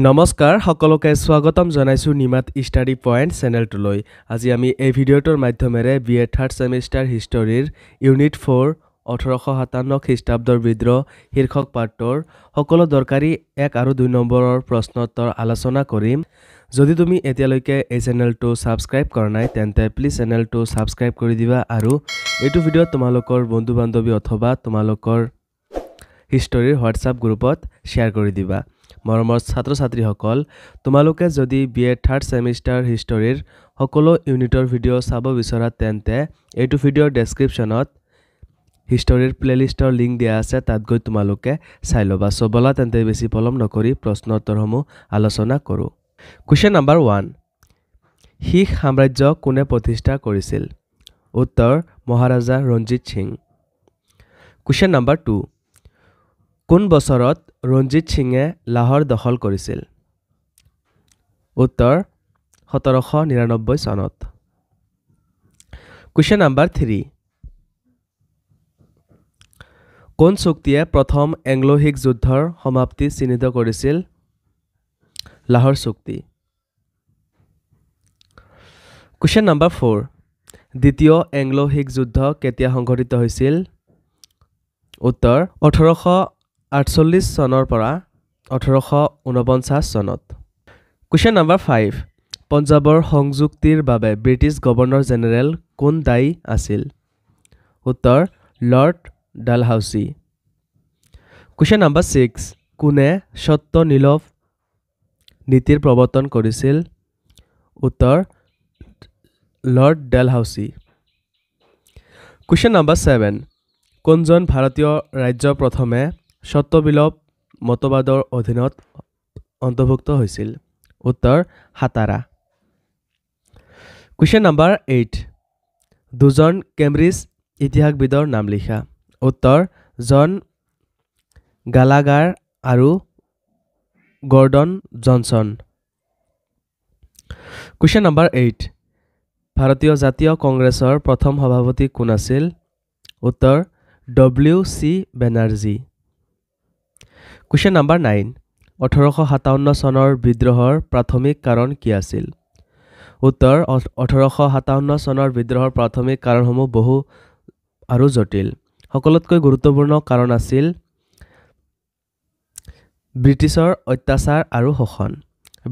নমস্কাৰ সকলোকে স্বাগতম জনাইছো নিমাত ষ্টাডি পইণ্ট চেনেলটোলৈ। আজি আমি এই ভিডিঅ'টোৰ মাধ্যমেৰে BA থাৰ্ড ছেমিষ্টাৰ হিষ্টৰীৰ ইউনিট 4 1857 খ্ৰীষ্টাব্দৰ বিদ্ৰোহ শীৰ্ষক পাঠৰ সকলো দৰকাৰী 1 আৰু 2 নম্বৰৰ প্ৰশ্নোত্তৰ আলোচনা কৰিম। যদি তুমি এতিয়ালৈকে এই চেনেলটো সাবস্ক্ৰাইব কৰা নাই তেন্তে প্লিজ চেনেলটো সাবস্ক্ৰাইব কৰি দিবা আৰু এইটো ভিডিঅ' তোমালোকৰ বন্ধু বান্ধৱী অথবা তোমালোকৰ হিষ্টৰীৰ হোৱাটছআপ গ্ৰুপত শ্বেয়াৰ কৰি দিবা। মৰমৰ ছাত্ৰ ছাত্ৰীসকল, তোমালোকে যদি BA থাৰ্ড ছেমিষ্টাৰ হিষ্টৰীৰ সকলো ইউনিটৰ ভিডিঅ' চাব বিচৰা তেন্তে এইটো ভিডিঅ'ৰ ডেছক্ৰিপশ্যনত হিষ্টৰীৰ প্লেলিষ্টৰ লিংক দিয়া আছে, তাত গৈ তোমালোকে চাই ল'বা। সো বলা তেন্তে বেছি পলম নকৰি প্ৰশ্নোত্তৰসমূহ আলোচনা কৰোঁ। কুৱেশ্যন নম্বৰ 1, শিখ সাম্ৰাজ্য কোনে প্ৰতিষ্ঠা কৰিছিল? উত্তৰ মহাৰাজা ৰঞ্জিত সিং। কুৱেশ্যন নম্বৰ 2, কোন বছৰত ৰঞ্জিত সিঙে লাহোৰ দখল কৰিছিল? উত্তৰ 1799 চনত। কুৱেশ্যন নম্বৰ 3, কোন চুক্তিয়ে প্ৰথম এংলো-শিখ যুদ্ধৰ সমাপ্তি চিহ্নিত কৰিছিল? লাহোৰ চুক্তি। কুৱেশ্যন নম্বৰ 4, দ্বিতীয় এংলো-শিখ যুদ্ধ কেতিয়া সংঘটিত হৈছিল? উত্তৰ 1848 চনৰ পৰা 1849 চনত। কুৱেশ্যন নম্বৰ 5, পঞ্জাৱৰ সংযুক্তিৰ বাবে ব্ৰিটিছ গভৰ্ণৰ জেনেৰেল কোন দায়ী আছিল? উত্তৰ লৰ্ড ডালহাউচি। কুৱেশ্যন নম্বৰ 6, কোনে সত্য-নিলভ নীতিৰ প্ৰৱৰ্তন কৰিছিল? উত্তৰ লৰ্ড ডালহাউচি। কুৱেশ্যন নম্বৰ 7, কোনজন ভাৰতীয় ৰাজ্য প্ৰথমে সত্য-বিলোপ মতবাদৰ অধীনত অন্তৰ্ভুক্ত হৈছিল? উত্তৰ সাতাৰা। কুৱেশ্যন নম্বৰ 8, দুজন কেম্ব্ৰিজ ইতিহাসবিদৰ নাম লিখা। উত্তৰ জন গালাগাৰ আৰু গৰ্ডন জনছন। কুৱেশ্যন নম্বৰ 8, ভাৰতীয় জাতীয় কংগ্ৰেছৰ প্ৰথম সভাপতি কোন আছিল? উত্তৰ WC বেনাৰ্জী। কুৱেশ্যন নম্বৰ 9, 1857 চনৰ বিদ্ৰোহৰ প্ৰাথমিক কাৰণ কি আছিল? উত্তৰ 1857 চনৰ বিদ্ৰোহৰ প্ৰাথমিক কাৰণসমূহ বহু আৰু জটিল। সকলোতকৈ গুৰুত্বপূৰ্ণ কাৰণ আছিল ব্ৰিটিছৰ অত্যাচাৰ আৰু শোষণ।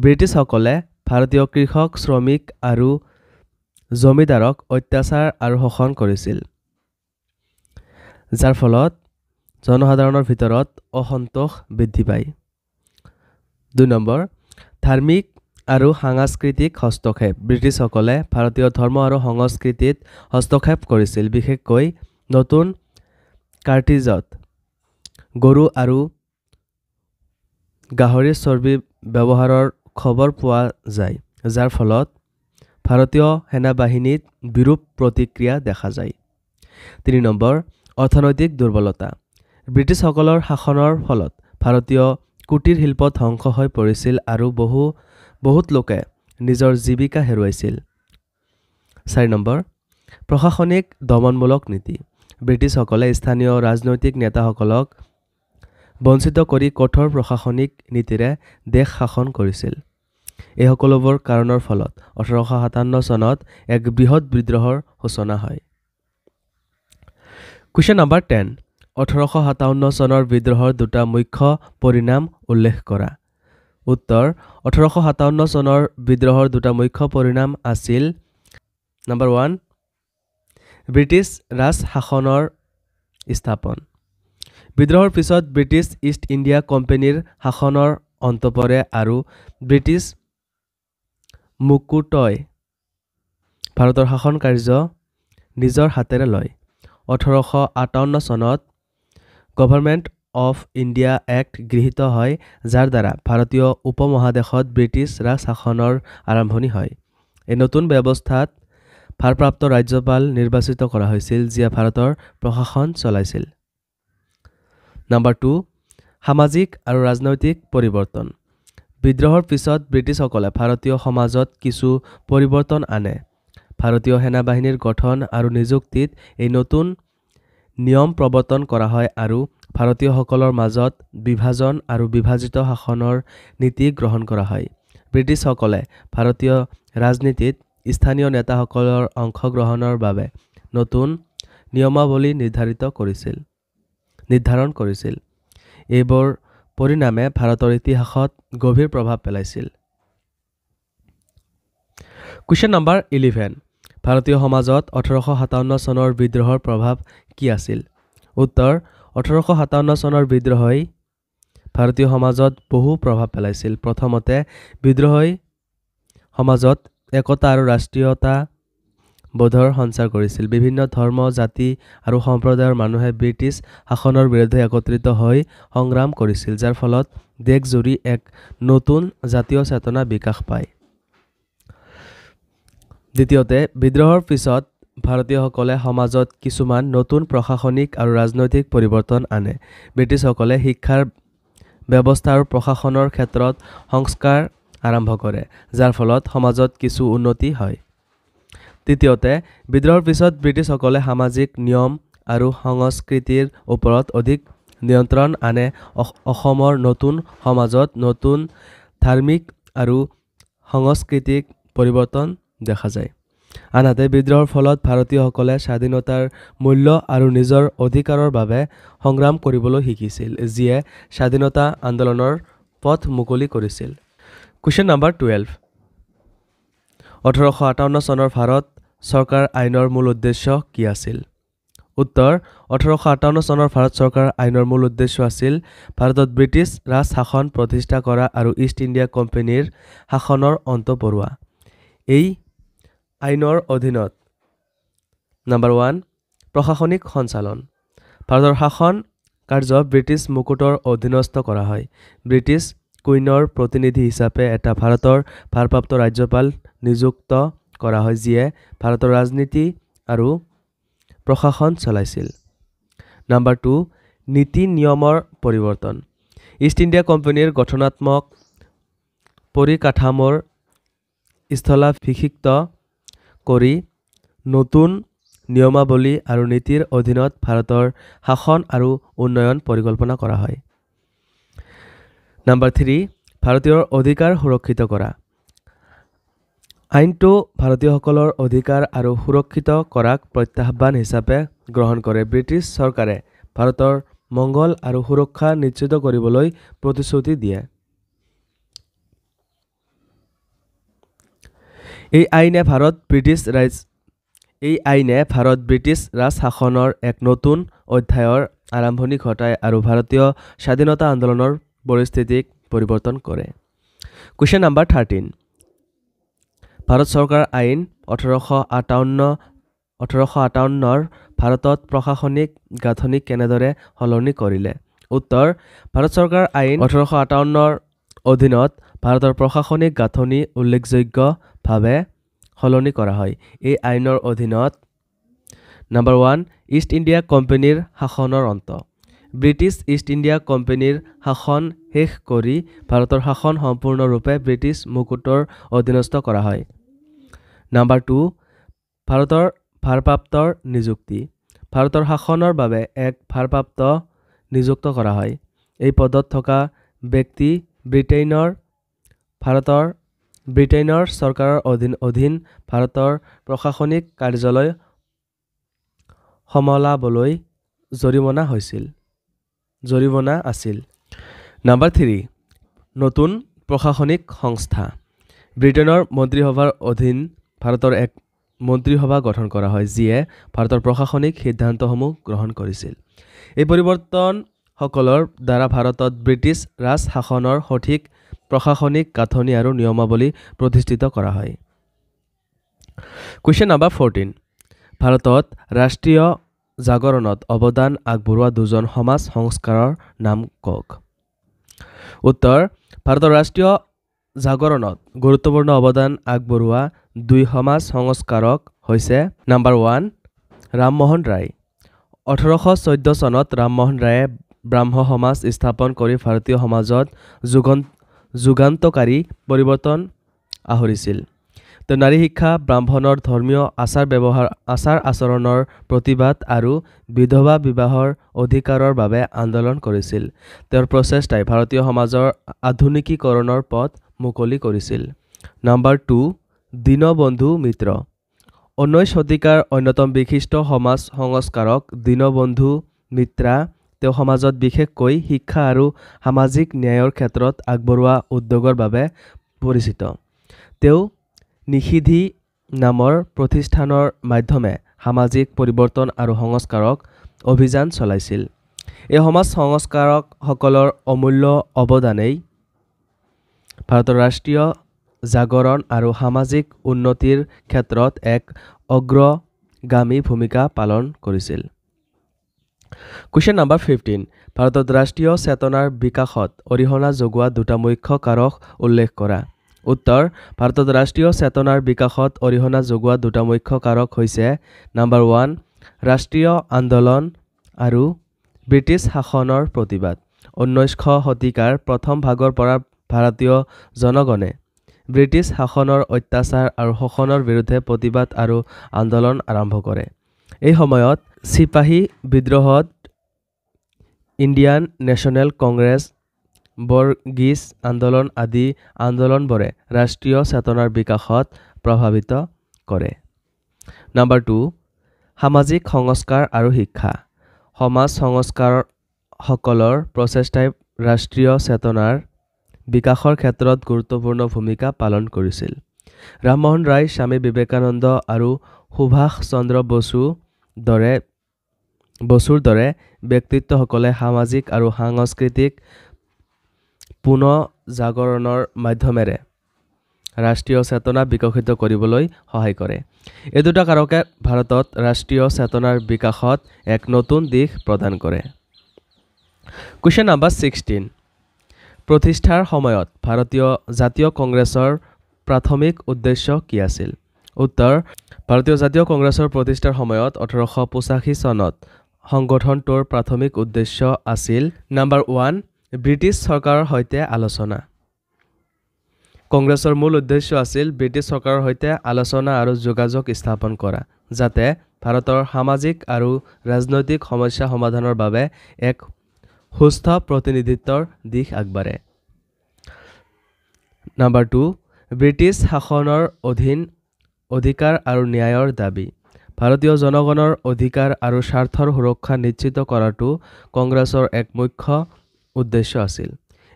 ব্ৰিটিছসকলে ভাৰতীয় কৃষক, শ্ৰমিক আৰু জমিদাৰক অত্যাচাৰ আৰু শোষণ কৰিছিল, যাৰ ফলত জনসাধাৰণৰ ভিতৰত অসন্তোষ বৃদ্ধি পায়। 2 নম্বৰ, ধাৰ্মিক আৰু সাংস্কৃতিক হস্তক্ষেপ। ব্ৰিটিছসকলে ভাৰতীয় ধৰ্ম আৰু সংস্কৃতিত হস্তক্ষেপ কৰিছিল, বিশেষকৈ নতুন কাৰ্টিজত গৰু আৰু গাহৰিৰ চৰ্বি ব্যৱহাৰৰ খবৰ পোৱা যায়, যাৰ ফলত ভাৰতীয় সেনাবাহিনীত বিৰূপ প্ৰতিক্ৰিয়া দেখা যায়। 3 নম্বৰ, অৰ্থনৈতিক দুৰ্বলতা। ব্ৰিটিছসকলৰ শাসনৰ ফলত ভাৰতীয় কুটিৰ শিল্প ধ্বংস হৈ পৰিছিল আৰু বহুত লোকে নিজৰ জীৱিকা হেৰুৱাইছিল। 4 নম্বৰ, প্ৰশাসনিক দমনমূলক নীতি। ব্ৰিটিছসকলে স্থানীয় ৰাজনৈতিক নেতাসকলক বঞ্চিত কৰি কঠোৰ প্ৰশাসনিক নীতিৰে দেশ শাসন কৰিছিল। এই সকলোবোৰ কাৰণৰ ফলত 1857 চনত এক বৃহৎ বিদ্ৰোহৰ সূচনা হয়। কুৱেশ্যন নম্বৰ 10, 1857 চনৰ বিদ্ৰোহৰ 2টা মুখ্য পৰিণাম উল্লেখ কৰা। উত্তৰ 1857 চনৰ বিদ্ৰোহৰ 2টা মুখ্য পৰিণাম আছিল নম্বৰ 1, ব্ৰিটিছ ৰাজ শাসনৰ স্থাপন। বিদ্ৰোহৰ পিছত ব্ৰিটিছ ইষ্ট ইণ্ডিয়া কোম্পানীৰ শাসনৰ অন্ত পৰে আৰু ব্ৰিটিছ মুকুটই ভাৰতৰ শাসন কাৰ্য নিজৰ হাতেৰে লয়। 1858 চনত গভৰ্ণমেণ্ট অফ ইণ্ডিয়া এক্ট গৃহীত হয়, যাৰ দ্বাৰা ভাৰতীয় উপমহাদেশত ব্ৰিটিছ ৰাজ শাসনৰ আৰম্ভণি হয়। এই নতুন ব্যৱস্থাত ভাৰপ্ৰাপ্ত ৰাজ্যপাল নিৰ্বাচিত কৰা হৈছিল, যিয়ে ভাৰতৰ প্ৰশাসন চলাইছিল। নম্বৰ 2, সামাজিক আৰু ৰাজনৈতিক পৰিৱৰ্তন। বিদ্ৰোহৰ পিছত ব্ৰিটিছসকলে ভাৰতীয় সমাজত কিছু পৰিৱৰ্তন আনে। ভাৰতীয় সেনাবাহিনীৰ গঠন আৰু নিযুক্তিত এই নতুন নিয়ম প্ৰৱৰ্তন কৰা হয় আৰু ভাৰতীয়সকলৰ মাজত বিভাজন আৰু বিভাজিত শাসনৰ নীতি গ্ৰহণ কৰা হয়। ব্ৰিটিছসকলে ভাৰতীয় ৰাজনীতিত স্থানীয় নেতাসকলৰ অংশগ্ৰহণৰ বাবে নতুন নিয়মাৱলী নিৰ্ধাৰণ কৰিছিল। এইবোৰ পৰিণামে ভাৰতৰ ইতিহাসত গভীৰ প্ৰভাৱ পেলাইছিল। কুৱেশ্যন নম্বৰ 11 ভাৰতীয় সমাজত 1857 চনৰ বিদ্ৰোহৰ প্ৰভাৱ কি আছিল? উত্তৰ 1857 চনৰ বিদ্ৰোহই ভাৰতীয় সমাজত বহু প্ৰভাৱ পেলাইছিল। প্ৰথমতে বিদ্ৰোহই সমাজত একতা আৰু ৰাষ্ট্ৰীয়তা বোধৰ সঞ্চাৰ কৰিছিল। বিভিন্ন ধৰ্ম, জাতি আৰু সম্প্ৰদায়ৰ মানুহে ব্ৰিটিছ শাসনৰ বিৰুদ্ধে একত্ৰিত হৈ সংগ্ৰাম কৰিছিল, যাৰ ফলত দেশজুৰি এক নতুন জাতীয় চেতনা বিকাশ পায়। দ্বিতীয়তে, বিদ্ৰোহৰ পিছত ভাৰতীয়সকলে সমাজত কিছুমান নতুন প্ৰশাসনিক আৰু ৰাজনৈতিক পৰিৱৰ্তন আনে। ব্ৰিটিছসকলে শিক্ষাৰ ব্যৱস্থা আৰু প্ৰশাসনৰ ক্ষেত্ৰত সংস্কাৰ আৰম্ভ কৰে, যাৰ ফলত সমাজত কিছু উন্নতি হয়। তৃতীয়তে, বিদ্ৰোহৰ পিছত ব্ৰিটিছসকলে সামাজিক নিয়ম আৰু সংস্কৃতিৰ ওপৰত অধিক নিয়ন্ত্ৰণ আনে। অসমৰ নতুন সমাজত নতুন ধাৰ্মিক আৰু সাংস্কৃতিক পৰিৱৰ্তন দেখা যায়। আনহাতে বিদ্ৰোহৰ ফলত ভাৰতীয়সকলে স্বাধীনতাৰ মূল্য আৰু নিজৰ অধিকাৰৰ বাবে সংগ্ৰাম কৰিবলৈ শিকিছিল, যিয়ে স্বাধীনতা আন্দোলনৰ পথ মুকলি কৰিছিল। কুৱেশ্যন নম্বৰ 12 1858 চনৰ ভাৰত চৰকাৰ আইনৰ মূল উদ্দেশ্য কি আছিল? উত্তৰ 1858 চনৰ ভাৰত চৰকাৰ আইনৰ মূল উদ্দেশ্য আছিল ভাৰতত ব্ৰিটিছ ৰাজ শাসন প্ৰতিষ্ঠা কৰা আৰু ইষ্ট ইণ্ডিয়া কোম্পানীৰ শাসনৰ অন্ত পৰোৱা। এই আইনৰ অধীনত নম্বৰ 1 প্ৰশাসনিক সঞ্চালন। ভাৰতৰ শাসন কাৰ্য ব্ৰিটিছ মুকুটৰ অধীনস্থ কৰা হয়। ব্ৰিটিছ কুইনৰ প্ৰতিনিধি হিচাপে এটা ভাৰতৰ ভাৰপ্ৰাপ্ত ৰাজ্যপাল নিযুক্ত কৰা হয়, যিয়ে ভাৰতৰ ৰাজনীতি আৰু প্ৰশাসন চলাইছিল। নম্বৰ 2 নীতি নিয়মৰ পৰিৱৰ্তন। ইষ্ট ইণ্ডিয়া কোম্পানীৰ গঠনাত্মক পৰিকাঠামোৰ স্থলাভিষিক্ত কৰি নতুন নিয়মাৱলী আৰু নীতিৰ অধীনত ভাৰতৰ শাসন আৰু উন্নয়ন পৰিকল্পনা কৰা হয়। নম্বৰ 3 ভাৰতীয়ৰ অধিকাৰ সুৰক্ষিত কৰা। আইনটো ভাৰতীয়সকলৰ অধিকাৰ আৰু সুৰক্ষিত কৰাক প্ৰত্যাহ্বান হিচাপে গ্ৰহণ কৰে। ব্ৰিটিছ চৰকাৰে ভাৰতৰ মংগল আৰু সুৰক্ষা নিশ্চিত কৰিবলৈ প্ৰতিশ্ৰুতি দিয়ে। এই আইনে ভাৰত ব্ৰিটিছ ৰাজ শাসনৰ এক নতুন অধ্যায়ৰ আৰম্ভণি ঘটায় আৰু ভাৰতীয় স্বাধীনতা আন্দোলনৰ পৰিস্থিতিক পৰিৱৰ্তন কৰে। কুৱেশ্যন নম্বৰ 13 ভাৰত চৰকাৰ আইন 1858 ভাৰতত প্ৰশাসনিক গাঁথনি কেনেদৰে সলনি কৰিলে? উত্তৰ ভাৰত চৰকাৰ আইন 1858 অধীনত ভাৰতৰ প্ৰশাসনিক গাঁথনি উল্লেখযোগ্যভাৱে সলনি কৰা হয়। এই আইনৰ অধীনত নম্বৰ 1 ইষ্ট ইণ্ডিয়া কোম্পানীৰ শাসনৰ অন্ত। ব্ৰিটিছ ইষ্ট ইণ্ডিয়া কোম্পানীৰ শাসন শেষ কৰি ভাৰতৰ শাসন সম্পূৰ্ণৰূপে ব্ৰিটিছ মুকুটৰ অধীনস্থ কৰা হয়। নম্বৰ 2 ভাৰতৰ ভাৰপ্ৰাপ্তৰ নিযুক্তি। ভাৰতৰ শাসনৰ বাবে এক ভাৰপ্ৰাপ্ত নিযুক্ত কৰা হয়। এই পদত থকা ব্যক্তি ব্ৰিটেইনৰ চৰকাৰৰ অধীন ভাৰতৰ প্ৰশাসনিক কাৰ্যালয় চম্ভালিবলৈ জৰিমনা আছিল। নম্বৰ 3 নতুন প্ৰশাসনিক সংস্থা। ব্ৰিটেইনৰ মন্ত্ৰীসভাৰ অধীন ভাৰতৰ এক মন্ত্ৰীসভা গঠন কৰা হয়, যিয়ে ভাৰতৰ প্ৰশাসনিক সিদ্ধান্তসমূহ গ্ৰহণ কৰিছিল। এই পৰিৱৰ্তনসকলৰ দ্বাৰা ভাৰতত ব্ৰিটিছ ৰাজ শাসনৰ সঠিক প্ৰশাসনিক গাঁথনি আৰু নিয়মাৱলী প্ৰতিষ্ঠিত কৰা হয়। কুৱেশ্যন নম্বৰ 14 ভাৰতত ৰাষ্ট্ৰীয় জাগৰণত অৱদান আগবঢ়োৱা দুজন সমাজ সংস্কাৰৰ নাম কওক। উত্তৰ ভাৰতৰ ৰাষ্ট্ৰীয় জাগৰণত গুৰুত্বপূৰ্ণ অৱদান আগবঢ়োৱা দুই সমাজ সংস্কাৰক হৈছে নম্বৰ 1 ৰামমোহন ৰায়। 1814 চনত ৰামমোহন ৰায়ে ব্ৰাহ্ম সমাজ স্থাপন কৰি ভাৰতীয় সমাজত যুগান্তকাৰী পৰিৱৰ্তন আহৰিছিল। তো নাৰী শিক্ষা ব্ৰাহ্মণৰ ধৰ্মীয় আচাৰ আচৰণৰ প্ৰতিবাদ আৰু বিধৱা বিবাহৰ অধিকাৰৰ বাবে আন্দোলন কৰিছিল। তেওঁৰ প্ৰচেষ্টাই ভাৰতীয় সমাজৰ আধুনিকীকৰণৰ পথ মুকলি কৰিছিল। নাম্বাৰ 2 দীনবন্ধু মিত্ৰ। 19 শতিকাৰ অন্যতম বিশিষ্ট সমাজ সংস্কাৰক দীনবন্ধু মিত্ৰা তেওঁ সমাজত বিশেষকৈ শিক্ষা আৰু সামাজিক ন্যায়ৰ ক্ষেত্ৰত আগবঢ়োৱা উদ্যোগৰ বাবে পৰিচিত। তেওঁ নিষিদ্ধি নামৰ প্ৰতিষ্ঠানৰ মাধ্যমে সামাজিক পৰিৱৰ্তন আৰু সংস্কাৰক অভিযান চলাইছিল। এই সমাজ সংস্কাৰকসকলৰ অমূল্য অৱদানেই ভাৰতৰ ৰাষ্ট্ৰীয় জাগৰণ আৰু সামাজিক উন্নতিৰ ক্ষেত্ৰত এক অগ্ৰগামী ভূমিকা পালন কৰিছিল। কুৱেশ্যন নাম্বাৰ 15 ভাৰতত ৰাষ্ট্ৰীয় চেতনাৰ বিকাশত অৰিহণা যোগোৱা দুটা মুখ্য কাৰক উল্লেখ কৰা। উত্তৰ ভাৰতত ৰাষ্ট্ৰীয় চেতনাৰ বিকাশত অৰিহণা যোগোৱা দুটা মুখ্য কাৰক হৈছে নাম্বাৰ 1 ৰাষ্ট্ৰীয় আন্দোলন আৰু ব্ৰিটিছ শাসনৰ প্ৰতিবাদ। 19শ শতিকাৰ প্ৰথম ভাগৰ পৰা ভাৰতীয় জনগণে ব্ৰিটিছ শাসনৰ অত্যাচাৰ আৰু শোষণৰ বিৰুদ্ধে প্ৰতিবাদ আৰু আন্দোলন আৰম্ভ কৰে। এই সময়ত চিপাহী বিদ্ৰোহত ইণ্ডিয়ান নেশ্যনেল কংগ্ৰেছ বৰগীজ আন্দোলন আদি আন্দোলনবোৰে ৰাষ্ট্ৰীয় চেতনাৰ বিকাশত প্ৰভাৱিত কৰে। নাম্বাৰ 2 সামাজিক সংস্কাৰ আৰু শিক্ষা। সমাজ সংস্কাৰকসকলৰ প্ৰচেষ্টাই ৰাষ্ট্ৰীয় চেতনাৰ বিকাশৰ ক্ষেত্ৰত গুৰুত্বপূৰ্ণ ভূমিকা পালন কৰিছিল। ৰামমোহন ৰায়, স্বামী বিবেকানন্দ আৰু সুভাষ চন্দ্ৰ বসুৰ দৰে ব্যক্তিত্বসকলে সামাজিক আৰু সাংস্কৃতিক পুনঃজাগৰণৰ মাধ্যমেৰে ৰাষ্ট্ৰীয় চেতনা বিকশিত কৰিবলৈ সহায় কৰে। এই দুটা কাৰকে ভাৰতত ৰাষ্ট্ৰীয় চেতনাৰ বিকাশত এক নতুন দিশ প্ৰদান কৰে। কুৱেশ্যন নাম্বাৰ 16 প্ৰতিষ্ঠাৰ সময়ত ভাৰতীয় জাতীয় কংগ্ৰেছৰ প্ৰাথমিক উদ্দেশ্য কি আছিল? উত্তৰ ভাৰতীয় জাতীয় কংগ্ৰেছৰ প্ৰতিষ্ঠাৰ সময়ত 1885 চনত সংগঠনটোৰ প্ৰাথমিক উদ্দেশ্য আছিল নাম্বাৰ 1 ব্ৰিটিছ চৰকাৰৰ সৈতে আলোচনা। কংগ্ৰেছৰ মূল উদ্দেশ্য আছিল ব্ৰিটিছ চৰকাৰৰ সৈতে আলোচনা আৰু যোগাযোগ স্থাপন কৰা, যাতে ভাৰতৰ সামাজিক আৰু ৰাজনৈতিক সমস্যা সমাধানৰ বাবে এক সুস্থ প্ৰতিনিধিত্বৰ দিশ আগবাঢ়ে। নাম্বাৰ 2 ব্ৰিটিছ শাসনৰ অধীন অধিকাৰ আৰু ন্যায়ৰ দাবী। ভাৰতীয় জনগণৰ অধিকাৰ আৰু স্বাৰ্থৰ সুৰক্ষা নিশ্চিত কৰাটো কংগ্ৰেছৰ এক মুখ্য উদ্দেশ্য আছিল।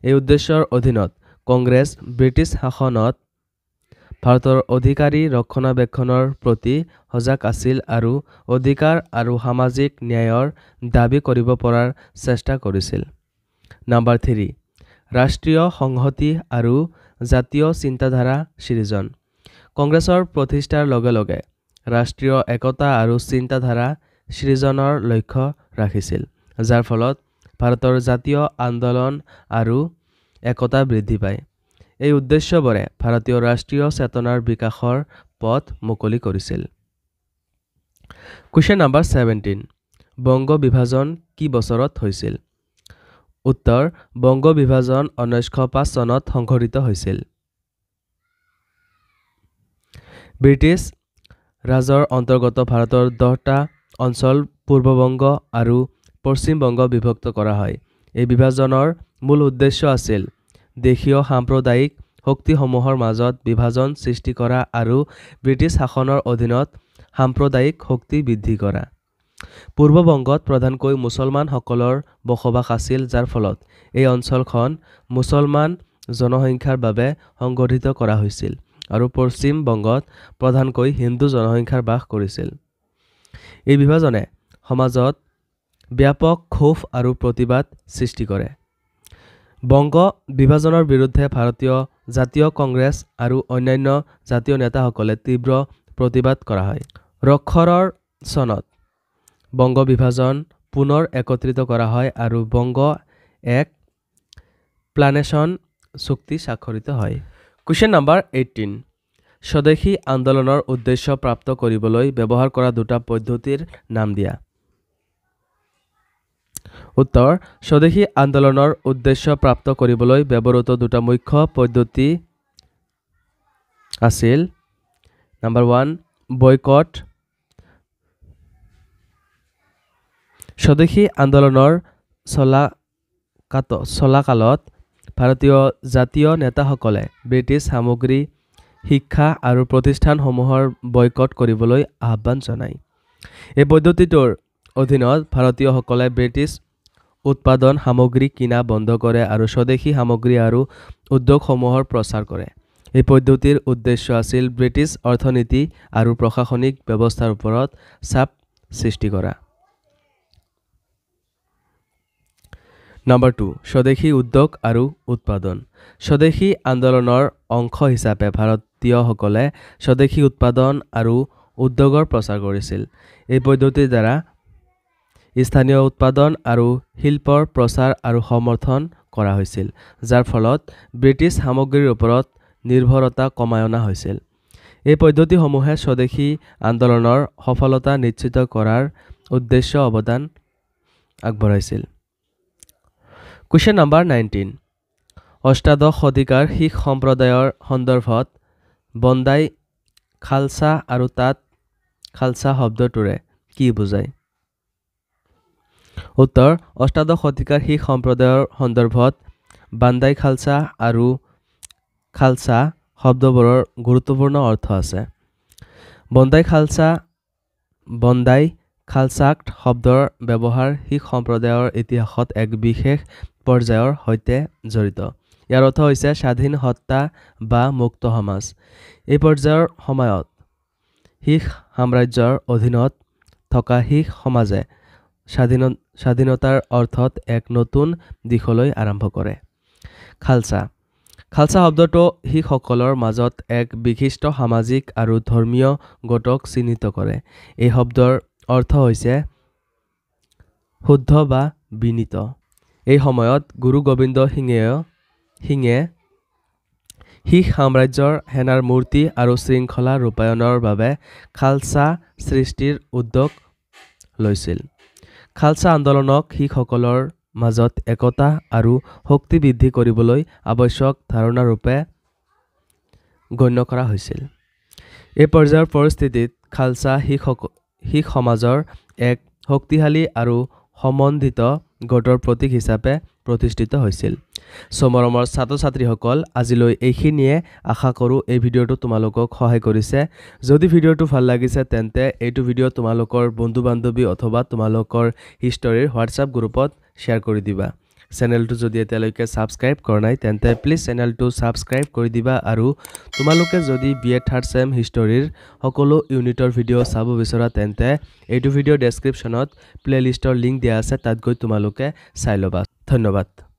এই উদ্দেশ্যৰ অধীনত কংগ্ৰেছ ব্ৰিটিছ শাসনত ভাৰতৰ অধিকাৰী ৰক্ষণাবেক্ষণৰ প্ৰতি সজাগ আছিল আৰু অধিকাৰ আৰু সামাজিক ন্যায়ৰ দাবী কৰিব পৰাৰ চেষ্টা কৰিছিল। নাম্বাৰ 3 ৰাষ্ট্ৰীয় সংহতি আৰু জাতীয় চিন্তাধাৰা সৃজন। কংগ্ৰেছৰ প্ৰতিষ্ঠাৰ লগে লগে ৰাষ্ট্ৰীয় একতা আৰু চিন্তাধাৰা সৃজনৰ লক্ষ্য ৰাখিছিল, যাৰ ফলত ভাৰতৰ জাতীয় আন্দোলন আৰু একতা বৃদ্ধি পায়। এই উদ্দেশ্যবোৰে ভাৰতীয় ৰাষ্ট্ৰীয় চেতনাৰ বিকাশৰ পথ মুকলি কৰিছিল। কুৱেশ্যন নাম্বাৰ 17 বংগ বিভাজন কি বছৰত হৈছিল? উত্তৰ বংগ বিভাজন 1905 চনত সংঘটিত হৈছিল। ব্ৰিটিছ ৰাজৰ অন্তৰ্গত ভাৰতৰ 10টা অঞ্চল পূৰ্ববংগ আৰু পশ্চিম বংগ বিভক্ত কৰা হয়। এই বিভাজনৰ মূল উদ্দেশ্য আছিল দেশীয় সাম্প্ৰদায়িক শক্তিসমূহৰ মাজত বিভাজন সৃষ্টি কৰা আৰু ব্ৰিটিছ শাসনৰ অধীনত সাম্প্ৰদায়িক শক্তি বৃদ্ধি কৰা। পূৰ্ববংগত প্ৰধানকৈ মুছলমানসকলৰ বসবাস আছিল, যাৰ ফলত এই অঞ্চলখন মুছলমান জনসংখ্যাৰ বাবে সংগঠিত কৰা হৈছিল আৰু পশ্চিম বংগত প্ৰধানকৈ হিন্দু জনসংখ্যাৰ বাস কৰিছিল। এই বিভাজনে সমাজত ব্যাপক ক্ষোভ আৰু প্ৰতিবাদ সৃষ্টি কৰে। বংগ বিভাজনৰ বিৰুদ্ধে ভাৰতীয় জাতীয় কংগ্ৰেছ আৰু অন্যান্য জাতীয় নেতাসকলে তীব্ৰ প্ৰতিবাদ কৰা হয়। ৰক্ষৰৰ চনত বংগ বিভাজন পুনৰ একত্ৰিত কৰা হয় আৰু বংগ এক প্লানেশ্যন চুক্তি স্বাক্ষৰিত হয়। কুৱেশ্যন নাম্বাৰ 18 স্বদেশী আন্দোলনৰ উদ্দেশ্য প্ৰাপ্ত কৰিবলৈ ব্যৱহাৰ কৰা দুটা পদ্ধতিৰ নাম দিয়া। উত্তৰ স্বদেশী আন্দোলনৰ উদ্দেশ্য প্ৰাপ্ত কৰিবলৈ ব্যৱহৃত দুটা মুখ্য পদ্ধতি আছিল নাম্বাৰ 1 বয়কট স্বদেশী আন্দোলনৰ চলাকালত ভাৰতীয় জাতীয় নেতাসকলে ব্ৰিটিছ সামগ্ৰী শিক্ষা আৰু প্ৰতিষ্ঠানসমূহৰ বয়কট কৰিবলৈ আহ্বান জনায় এই পদ্ধতিটোৰ অধীনত ভাৰতীয়সকলে ব্ৰিটিছ উৎপাদন সামগ্ৰী কিনা বন্ধ কৰে আৰু স্বদেশী সামগ্ৰী আৰু উদ্যোগসমূহৰ প্ৰচাৰ কৰে এই পদ্ধতিৰ উদ্দেশ্য আছিল ব্ৰিটিছ অৰ্থনীতি আৰু প্ৰশাসনিক ব্যৱস্থাৰ ওপৰত চাপ সৃষ্টি কৰা নাম্বাৰ 2 স্বদেশী উদ্যোগ আৰু উৎপাদন স্বদেশী আন্দোলনৰ অংশ হিচাপে ভাৰতীয়সকলে স্বদেশী উৎপাদন আৰু উদ্যোগৰ প্ৰচাৰ কৰিছিল এই পদ্ধতিৰ দ্বাৰা স্থানীয় উৎপাদন আৰু শিল্পৰ প্ৰচাৰ আৰু সমৰ্থন কৰা হৈছিল যাৰ ফলত ব্ৰিটিছ সামগ্ৰীৰ ওপৰত নিৰ্ভৰতা কমাই অনা হৈছিল এই পদ্ধতিসমূহে স্বদেশী আন্দোলনৰ সফলতা নিশ্চিত কৰাৰ উদ্দেশ্য অৱদান আগবঢ়াইছিল Question number 19 অষ্টাদশ শতিকাৰ শিখ সম্প্ৰদায়ৰ সন্দৰ্ভত বন্দাই খালসা আৰু তাত খালসা শব্দটোৰে কি বুজায় উত্তৰ অষ্টাদশ শতিকাৰ শিখ সম্প্ৰদায়ৰ সন্দৰ্ভত বান্দাই খালসা আৰু খালসা শব্দবোৰৰ গুৰুত্বপূৰ্ণ অৰ্থ আছে বন্দাই খালসাক শব্দৰ ব্যৱহাৰ শিখ সম্প্ৰদায়ৰ ইতিহাসত এক বিশেষ পৰ্যায়ৰ সৈতে জড়িত ইয়াৰ অৰ্থ হৈছে স্বাধীন সত্তা বা মুক্ত সমাজ এই পৰ্যায়ৰ সময়ত শিখ সাম্ৰাজ্যৰ অধীনত থকা শিখ সমাজে স্বাধীনতাৰ অৰ্থত এক নতুন দিশলৈ আৰম্ভ কৰে খালসা শব্দটো শিখসকলৰ মাজত এক বিশিষ্ট সামাজিক আৰু ধৰ্মীয় গোটক চিহ্নিত কৰে এই শব্দৰ অৰ্থ হৈছে শুদ্ধ বা বিনীত এই সময়ত গুৰু গোবিন্দ সিঙে শিখ সাম্ৰাজ্যৰ সেনাৰ মূৰ্তি আৰু শৃংখলা ৰূপায়ণৰ বাবে খালসা সৃষ্টিৰ উদ্যোগ লৈছিল খালসা আন্দোলনক শিখসকলৰ মাজত একতা আৰু শক্তি বৃদ্ধি কৰিবলৈ আৱশ্যক ধাৰণা ৰূপে গণ্য কৰা হৈছিল এই পৰ্যায়ৰ পৰিস্থিতিত খালসা শিখ সমাজৰ এক শক্তিশালী আৰু সমন্বিত গোটৰ প্ৰতীক হিচাপে প্ৰতিষ্ঠিত হৈছিল সমৰমৰ ছাত্ৰ-ছাত্ৰীসকল আজিলৈ এইখিনিয়ে আশা কৰোঁ এই ভিডিঅ'টো তোমালোকক সহায় কৰিছে যদি ভিডিঅ'টো ভাল লাগিছে তেন্তে এইটো ভিডিঅ' তোমালোকৰ বন্ধু-বান্ধৱী অথবা তোমালোকৰ হিষ্টৰীৰ হোৱাটছআপ গ্ৰুপত শ্বেয়াৰ কৰি দিবা চেনেলটো যদি এতিয়ালৈকে সাবস্ক্ৰাইব কৰা নাই তেন্তে প্লিজ চেনেলটো সাবস্ক্ৰাইব কৰি দিবা আৰু তোমালোকে যদি BA থাৰ্ড সেম হিষ্টৰীৰ সকলো ইউনিটৰ ভিডিঅ' চাব বিচৰা তেন্তে এইটো ভিডিঅ' ডেসক্ৰিপচনত প্লেলিষ্টৰ লিংক দিয়া আছে তাত গৈ তোমালোকে চাই ল'বা ধন্যবাদ